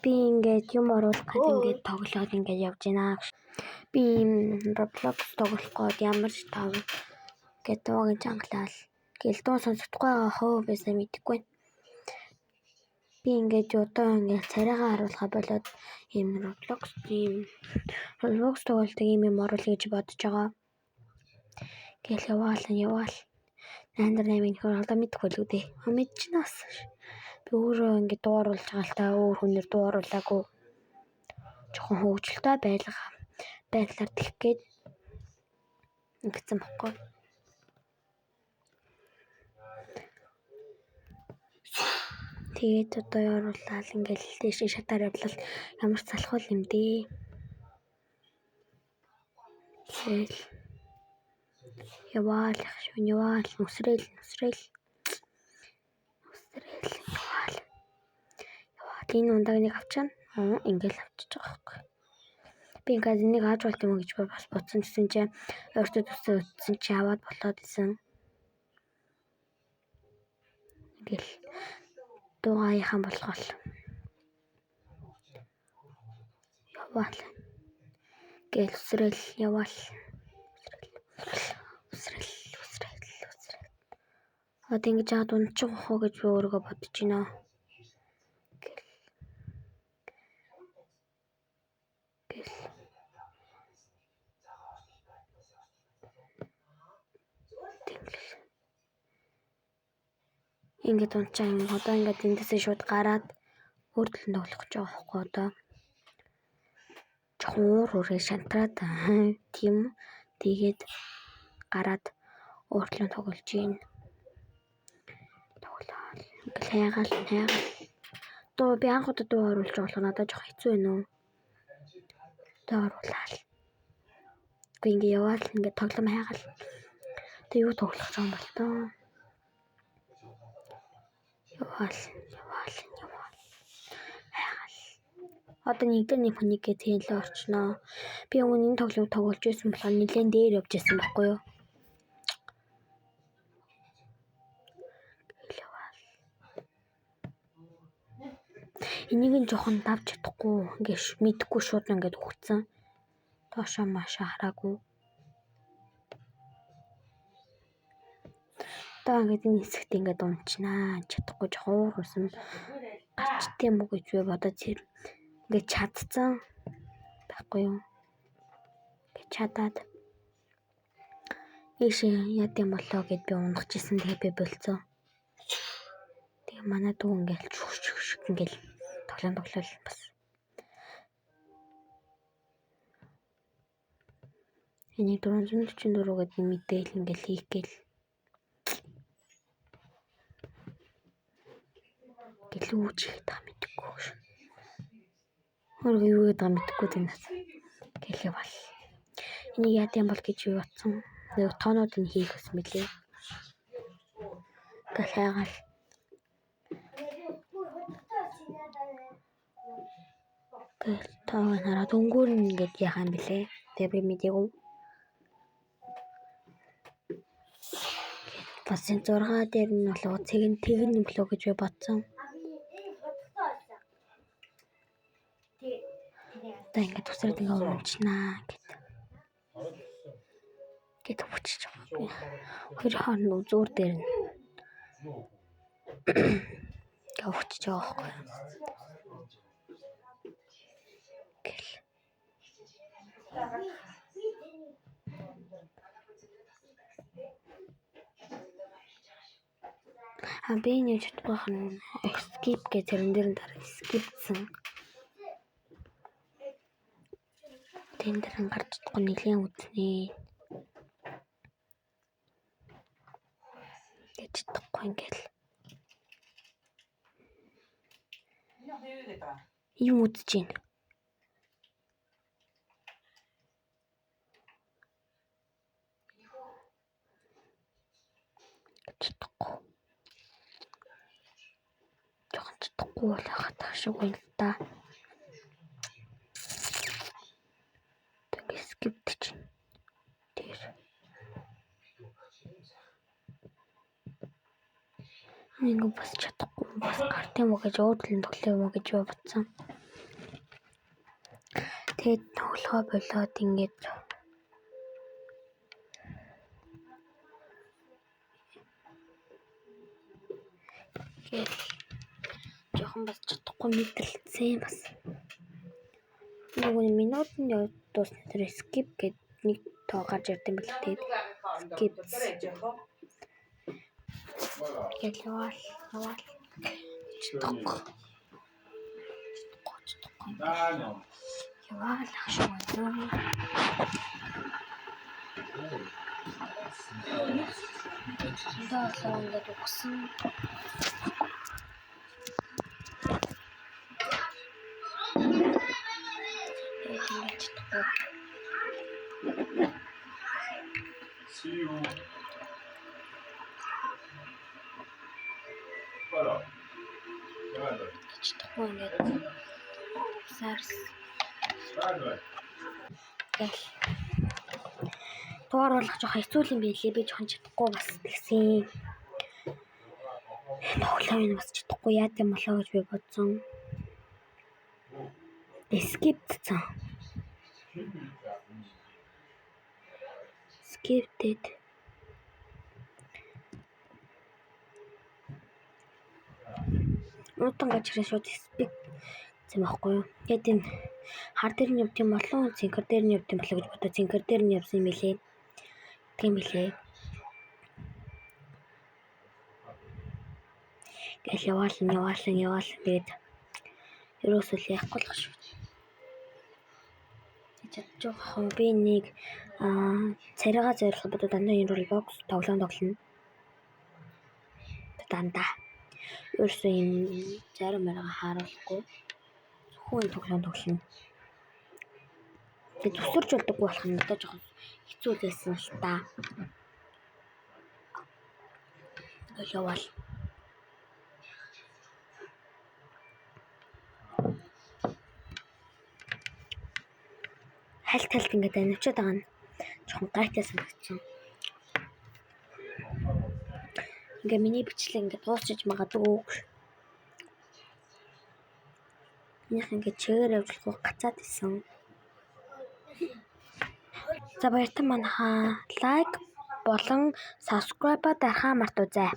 Би ингээд юм оруулах гэдэг ингээд тоглоод ингээд явж байна. Би Roblox тоглох гээд ямар ч тав гэдэг дуугийн чангалал гэл дуу сонсохгүй байгаа хөө байсан мэдэхгүй. Би ингээд одоо ингээд царайгаа харуулхаа болоод ийм Roblox тоглолтыг юм оруулъя гэж бодож байгаа. Гэл яваал. Нандер 8-ын хөр одоо мэдэхгүй л үдээ. Мэдчихнаас. Би өөрөө ингээд дуу оруулж байгаа л та өөр хүнээр дуу оруулаагүй. Жохон хөвгөлтэй байдлаар тэгэх гээд ингэсэн баггүй. Тэгээд одоо оруулаад ингээд дэше шатаар явлал ямар ч салхуул юм дээ. Тэгэл яваал нүсрээл яваал. Энэ ундааг нэг авчаана. Ингээл авчиж байгаа байхгүй. Би ингээд энийг ааж болт юм уу гэж бас бодсон гэсэн чинь өөртөө төсөө чи аваад болоод исэн. Ингээл дуугаахан болгоол. Яваал. Гэл үсрээл яваал. Үсрээл. Одоо ингэж аваад унчих уу гэж би өөрийгөө бодож байна. Ингээд унчаа юм. Одоо ингээд эндээсээ шууд гараад өөр төлөнд тоглох гэж байгаа байхгүй одоо. Жохон уурээ шантраад тийм. Тэгээд гараад өөр төлөнд тоглож гин. Тоглоод ингээд хайгаал. Дуу би анх удаа дуу оруулж байгаа надад жоох хэцүү байна уу? Дуу оруулаад. Гэхдээ ингээд яваал ингээд тоглоом хайгаал. Тэг юу тоглох юм бол тоо. Яваал. Хайгаал. Одоо нэг хүнийг тэнлээ орчноо. Би өмнө энэ тоглоомыг тоглож байсан болохоор нэлээд дээр явж байсан байхгүй юу? Энийг нь жоохон давж чадахгүй. Ингээд мэдхгүй шууд ингээд өгцөн. Тоошоо маашаа хараагүй. Одоо ингээд энэ хэсэгт ингээд унчнаа. Чадахгүй жоохон уурсан. Гарчт юм уу гэж би бодож ингээд чадцсан байхгүй юу? Ингээд чадаад ийшээ яд юм болоо гэд би унгахжсэн. Тэгээ би болцсон. Тэгээ манай дүү ингээд ингээд тоглоол бас. Энийг 444 гэдэг мэдээл ингээд хийх гээл. Гэлүүж их та мэдхгүй. Өөрөө юу гэдэг мэдхгүй тэнэс. Гэлээ бол. Энийг яд юм бол гэж би бодсон. Нэг тоонууд нь хийх гэсэн мэлээ. Гэл хайгаал. Гэл тоог хараад өнгөөр нь ингээд яхаа юм бэлээ. Тэгээ би мэдээгүй. Бас энэ 6 дээр нь болоо тэгэн юм болоо гэж би бодсон. Одоо ингээд тусраад ингээд унчнаа гэд хүчиж байгаа. Хоёр хооронд зүүр дээр нь гавчж байгаа байхгүй. Гэл. Би нэг чадвах нь skip гэж тэрэн дээр нь дараа skipсэн. Тэн дээр нь гарч чадахгүй нэлийн үзнэ. Гэж чадахгүй ингээл. Юм үзэж байна. Чадахгүй. Жохон чадахгүй бол хахад шиг байна л да. Тэг скипт чинь. Тэр. Ингээ бас чадахгүй бас гарт юм уу гэж өөдлөн төглөө юм уу гэж бодсон. Тэгээд тоглохоо болоод ингээд жоохон бас чадахгүй мэдрэлцсэн бас. Нөгөө минут нь дуусна тэр skip гэдэг нэг тоо гарч ирд юм бэл тэгээд skip. Яваал. Чадахгүй. Яваал ашгүй. Дaalаа ингээд өгсөн. See you. Voilà. Чадахгүй ингээд сарс. Гэл. Доор болох жоохон хэцүү юм билээ. Би жоохон чадахгүй бас тэгсэн. Тоглоом нь бас чадахгүй яа гэм болоо гэж би бодсон. Skip-сэн. Skip-тэй. Утан гачраа шууд speak зэм байхгүй юу. Тэгээд энэ хар дээр нь явт юм болон цэнхэр дээр нь явт юм болоо гэж бодоо цэнхэр дээр нь явсан юм билээ. Тийм билээ. Гэл яваал. Тэгээд ерөөсөө л яахгүй л шүү. Чадчихсан би нэг царайгаа зориулах бодоод дандаа энэ Roblox тоглоно. Дандаа. Ерөөсөө энэ зарим маяга харуулахгүй. Зөвхөн тоглоно. Тэгээд төсөрч болдоггүй болох нь надад жоохон хэцүү байсан л та. Яваал. Хальт ингээд анивчаад байгаа нь жоохон гайтай санагдсан. Ингээ миний бичлэг ингээд дуусчих магадгүй. Минийх ингээд чигээр явуулахгүй гацаад исэн. За баяртай манайхаа лайк болон subscribe дарахаа мартаоцай.